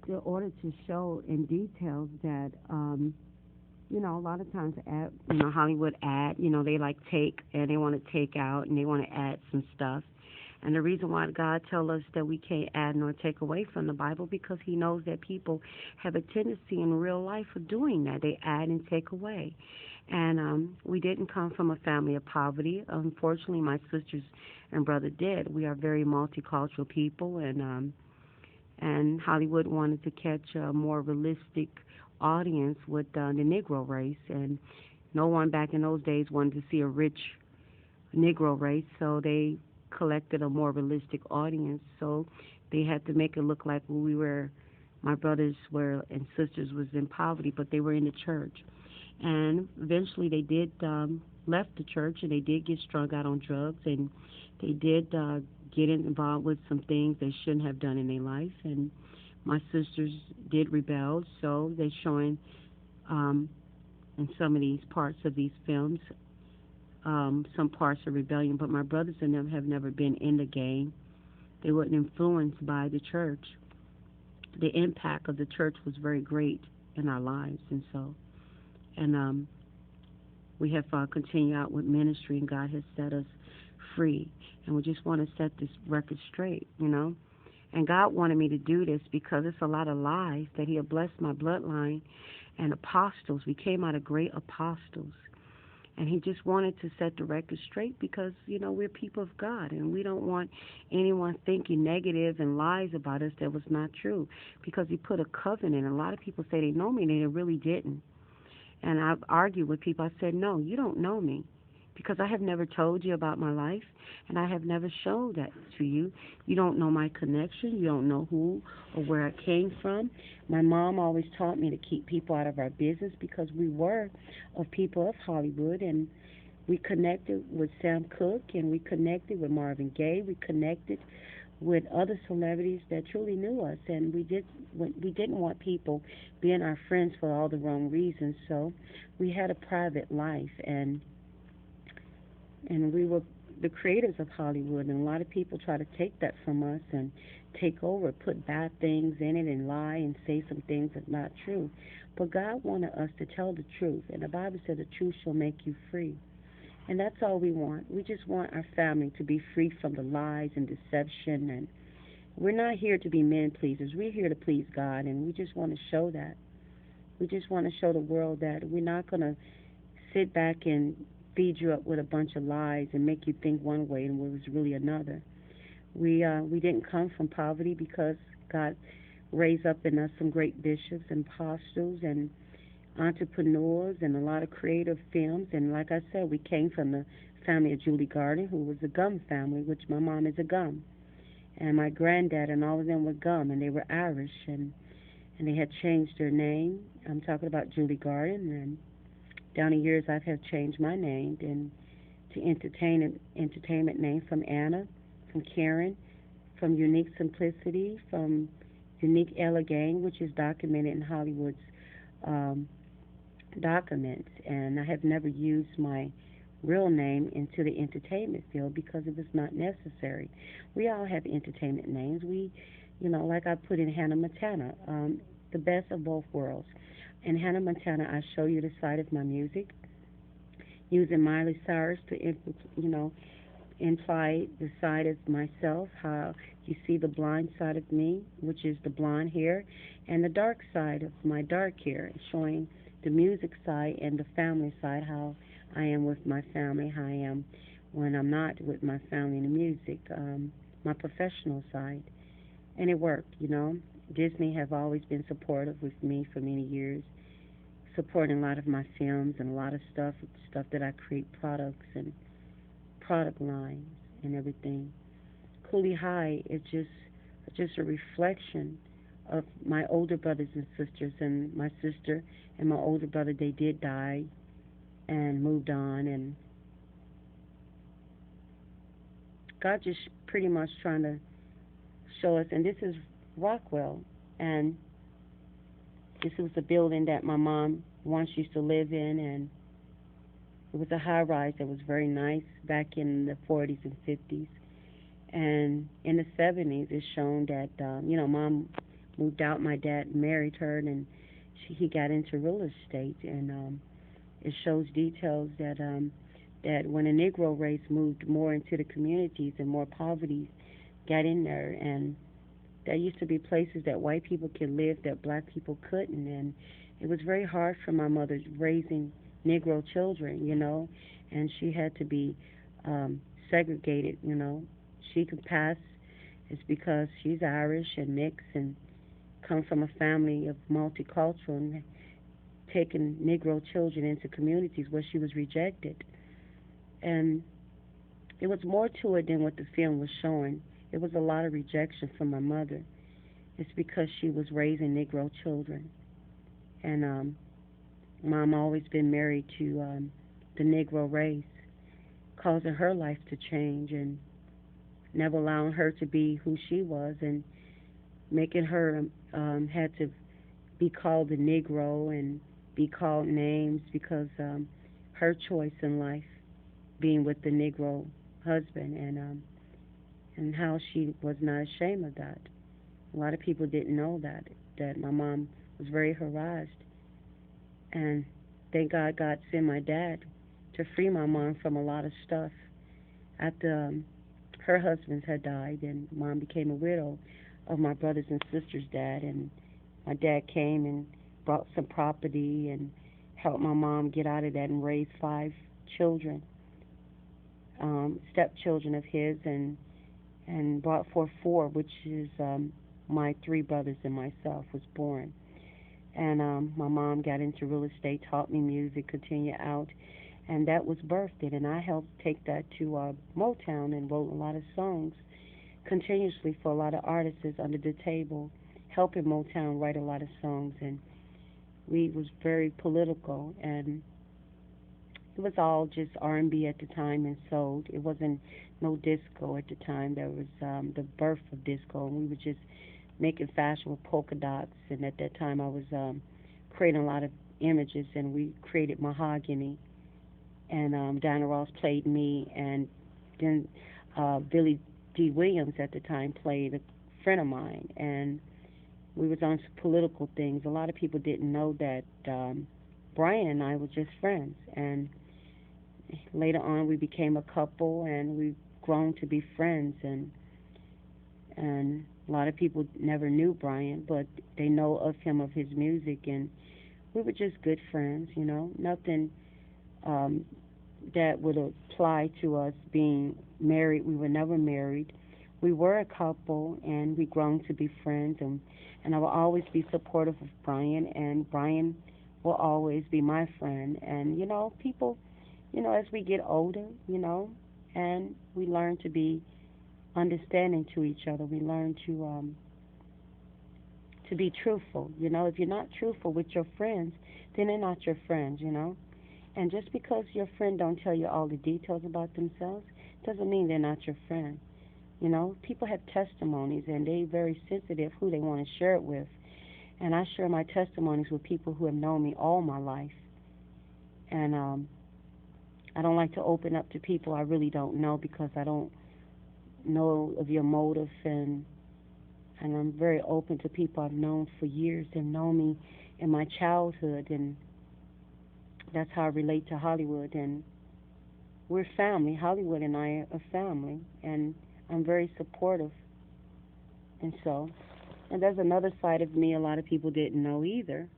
in order to show in details that, a lot of times, Hollywood ad, they like take and they want to take out and they want to add some stuff. And the reason why God tells us that we can't add nor take away from the Bible, because He knows that people have a tendency in real life of doing that. They add and take away. And we didn't come from a family of poverty. Unfortunately, my sisters and brother did. We are very multicultural people, and Hollywood wanted to catch a more realistic audience with the Negro race, and no one back in those days wanted to see a rich Negro race, so they collected a more realistic audience. So they had to make it look like my brothers were and sisters was in poverty, but they were in the church. And eventually they did left the church, and they did get strung out on drugs, and they did get involved with some things they shouldn't have done in their life. And my sisters did rebel, so they're showing in some of these parts of these films some parts of rebellion. But my brothers and them have never been in the gang. They weren't influenced by the church. The impact of the church was very great in our lives, and we have continued out with ministry, and God has set us free. And we just want to set this record straight. And God wanted me to do this because it's a lot of lies that He had blessed my bloodline and apostles. We came out of great apostles. And He just wanted to set the record straight because, we're people of God, and we don't want anyone thinking negative and lies about us that was not true, because He put a covenant. A lot of people say they know me, and they really didn't. And I've argued with people. I said, no, you don't know me, because I have never told you about my life, and I have never shown that to you. You don't know my connection. You don't know who or where I came from. My mom always taught me to keep people out of our business, because we were of people of Hollywood, and we connected with Sam Cooke, and we connected with Marvin Gaye. We connected with other celebrities that truly knew us, and we didn't want people being our friends for all the wrong reasons. So we had a private life, and we were the creators of Hollywood, and a lot of people try to take that from us and take over, put bad things in it, and lie and say some things that's not true. But God wanted us to tell the truth, and the Bible said the truth shall make you free. And that's all we want. We just want our family to be free from the lies and deception, and we're not here to be men pleasers. We're here to please God, and we just want to show that. We just want to show the world that we're not going to sit back and feed you up with a bunch of lies and make you think one way and it was really another. We didn't come from poverty, because God raised up in us some great bishops and apostles and entrepreneurs and a lot of creative films. And like I said, we came from the family of Julie Garden, who was a gum family, which my mom is a gum. And my granddad and all of them were gum, and they were Irish, and they had changed their name. I'm talking about Julie Garden, and down the years I have changed my name and to entertainment name, from Anna, from Karen, from Unique Simplicity, from Unique Elegant, which is documented in Hollywood's documents. And I have never used my real name into the entertainment field because it was not necessary. We all have entertainment names. Like I put in Hannah Montana, the best of both worlds. In Hannah Montana, I show you the side of my music, using Miley Cyrus to, imply the side of myself, how you see the blind side of me, which is the blonde hair, and the dark side of my dark hair, showing the music side and the family side, how I am with my family, how I am when I'm not with my family in the music, my professional side. And it worked. Disney have always been supportive with me for many years, supporting a lot of my films and a lot of stuff that I create, products and product lines and everything. Cooley High is just a reflection of my older brothers and sisters, and my sister and my older brother, they did die and moved on, and God just pretty much trying to show us. And this is Rockwell, and this was a building that my mom once used to live in, and it was a high rise that was very nice back in the 40s and 50s. And in the 70s, it's shown that, Mom moved out. My dad married her, and he got into real estate, and it shows details that when a Negro race moved more into the communities and more poverty got in there, and there used to be places that white people could live that black people couldn't, and it was very hard for my mother raising Negro children, and she had to be segregated. She could pass. It's because she's Irish and mixed and come from a family of multicultural and taking Negro children into communities where she was rejected. And it was more to it than what the film was showing. It was a lot of rejection from my mother. It's because she was raising Negro children. And Mom always been married to the Negro race, causing her life to change and never allowing her to be who she was, and making her had to be called a Negro and be called names because her choice in life being with the Negro husband, and how she was not ashamed of that. A lot of people didn't know that my mom was very harassed, and thank God sent my dad to free my mom from a lot of stuff. After her husbands had died, and Mom became a widow of my brothers and sisters' dad, and my dad came and brought some property and helped my mom get out of that and raise 5 children, stepchildren of his, and brought forth 4, which is my 3 brothers and myself was born. And my mom got into real estate, taught me music, continued out, and that was birthed. And I helped take that to Motown and wrote a lot of songs continuously for a lot of artists under the table, helping Motown write a lot of songs. And we was very political, and it was all just R&B at the time and soul. It wasn't no disco at the time. There was the birth of disco, and we were just making fashion with polka dots. And at that time, I was creating a lot of images, and we created Mahogany. And Diana Ross played me, and then Billy D. Williams at the time played a friend of mine, and we was on some political things. A lot of people didn't know that Brian and I were just friends, and later on we became a couple, and we've grown to be friends, and a lot of people never knew Brian, but they know of him, of his music, and we were just good friends, nothing that would apply to us being married. We were never married. We were a couple, and we grown to be friends, and I will always be supportive of Brian, and Brian will always be my friend. And people, as we get older, and we learn to be understanding to each other. We learn to be truthful. If you're not truthful with your friends, then they're not your friends. And just because your friend don't tell you all the details about themselves doesn't mean they're not your friend. People have testimonies, and they're very sensitive who they want to share it with. And I share my testimonies with people who have known me all my life. And I don't like to open up to people I really don't know, because I don't know of your motive, and I'm very open to people I've known for years and know me in my childhood, and that's how I relate to Hollywood. And we're family. Hollywood and I are family, and I'm very supportive. And there's another side of me a lot of people didn't know either.